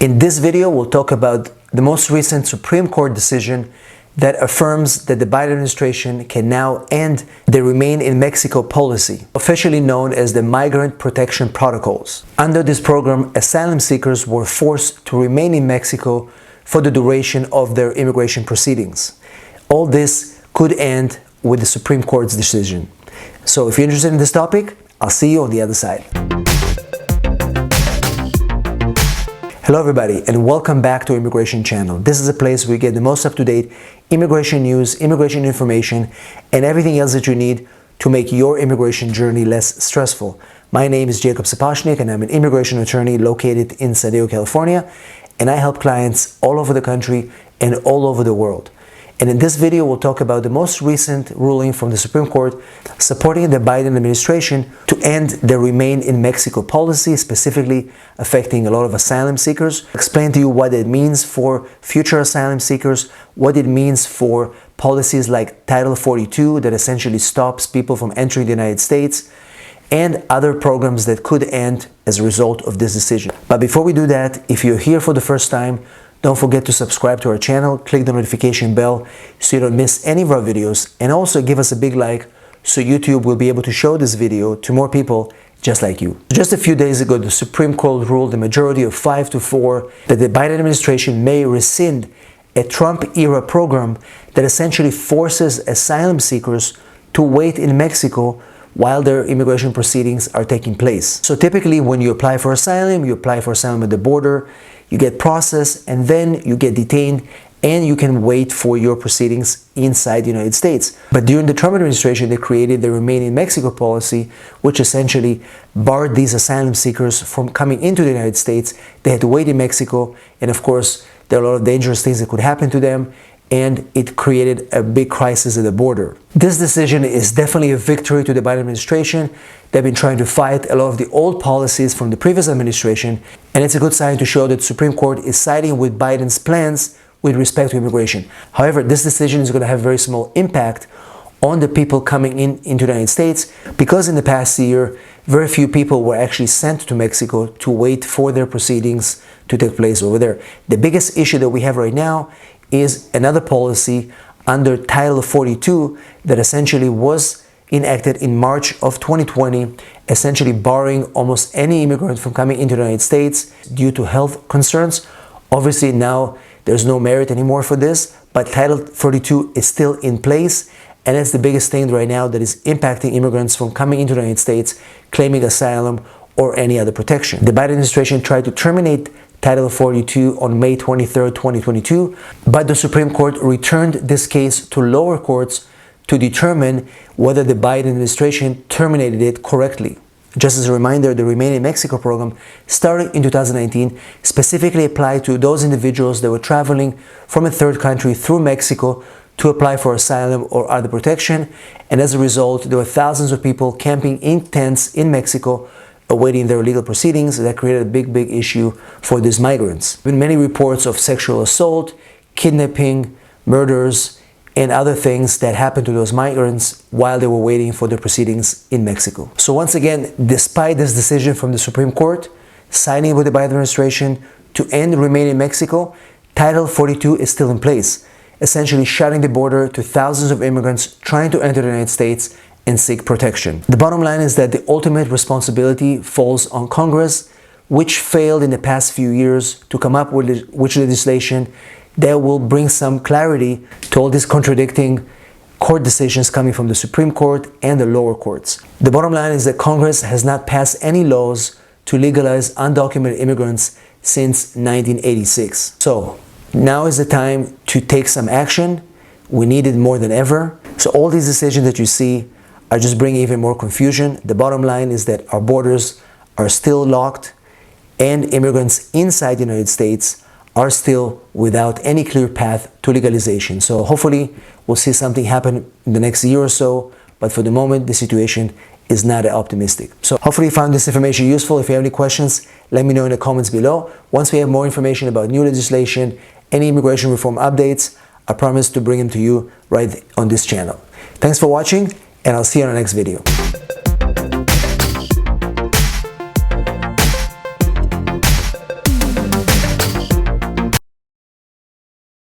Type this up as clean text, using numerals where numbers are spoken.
In this video, we'll talk about the most recent Supreme Court decision that affirms that the Biden administration can now end the Remain in Mexico policy, officially known as the Migrant Protection Protocols. Under this program, asylum seekers were forced to remain in Mexico for the duration of their immigration proceedings. All this could end with the Supreme Court's decision. So if you're interested in this topic, I'll see you on the other side. Hello everybody, and welcome back to Immigration Channel. This is a place where you get the most up-to-date immigration news, immigration information, and everything else that you need to make your immigration journey less stressful. My name is Jacob Sapochnick, and I'm an immigration attorney located in San Diego, California, and I help clients all over the country and all over the world. And in this video, we'll talk about the most recent ruling from the Supreme Court supporting the Biden administration to end the Remain in Mexico policy, specifically affecting a lot of asylum seekers. Explain to you what it means for future asylum seekers, what it means for policies like Title 42 that essentially stops people from entering the United States, and other programs that could end as a result of this decision. But before we do that, if you're here for the first time, don't forget to subscribe to our channel, click the notification bell so you don't miss any of our videos, and also give us a big like so YouTube will be able to show this video to more people just like you. Just a few days ago, the Supreme Court ruled a majority of 5-4 that the Biden administration may rescind a Trump-era program that essentially forces asylum seekers to wait in Mexico while their immigration proceedings are taking place. So typically when you apply for asylum at the border, you get processed, and then you get detained, and you can wait for your proceedings inside the United States. But during the Trump administration, they created the Remain in Mexico policy, which essentially barred these asylum seekers from coming into the United States. They had to wait in Mexico, and of course, there are a lot of dangerous things that could happen to them, and it created a big crisis at the border. This decision is definitely a victory to the Biden administration. They've been trying to fight a lot of the old policies from the previous administration, and it's a good sign to show that the Supreme Court is siding with Biden's plans with respect to immigration. However, this decision is going to have a very small impact on the people coming into the United States, because in the past year, very few people were actually sent to Mexico to wait for their proceedings to take place over there. The biggest issue that we have right now is another policy under Title 42 that essentially was enacted in March of 2020, essentially barring almost any immigrant from coming into the United States due to health concerns. Obviously now there's no merit anymore for this, but Title 42 is still in place, and it's the biggest thing right now that is impacting immigrants from coming into the United States, claiming asylum or any other protection. The Biden administration tried to terminate Title 42 on May 23, 2022, but the Supreme Court returned this case to lower courts to determine whether the Biden administration terminated it correctly. Just as a reminder, the Remain in Mexico program started in 2019, specifically applied to those individuals that were traveling from a third country through Mexico to apply for asylum or other protection, and as a result, there were thousands of people camping in tents in Mexico awaiting their legal proceedings. That created a big issue for these migrants. There have been many reports of sexual assault, kidnapping, murders, and other things that happened to those migrants while they were waiting for their proceedings in Mexico. So once again, despite this decision from the Supreme Court, signing with the Biden administration to end Remain in Mexico, Title 42 is still in place, essentially shutting the border to thousands of immigrants trying to enter the United States and seek protection. The bottom line is that the ultimate responsibility falls on Congress, which failed in the past few years to come up with legislation that will bring some clarity to all these contradicting court decisions coming from the Supreme Court and the lower courts. The bottom line is that Congress has not passed any laws to legalize undocumented immigrants since 1986. So now is the time to take some action. We need it more than ever. So all these decisions that you see are just bringing even more confusion. The bottom line is that our borders are still locked, and immigrants inside the United States are still without any clear path to legalization. So hopefully we'll see something happen in the next year or so, but for the moment the situation is not optimistic. So hopefully you found this information useful. If you have any questions, let me know in the comments below. Once we have more information about new legislation, any immigration reform updates, I promise to bring them to you right on this channel. Thanks for watching, and I'll see you on the next video.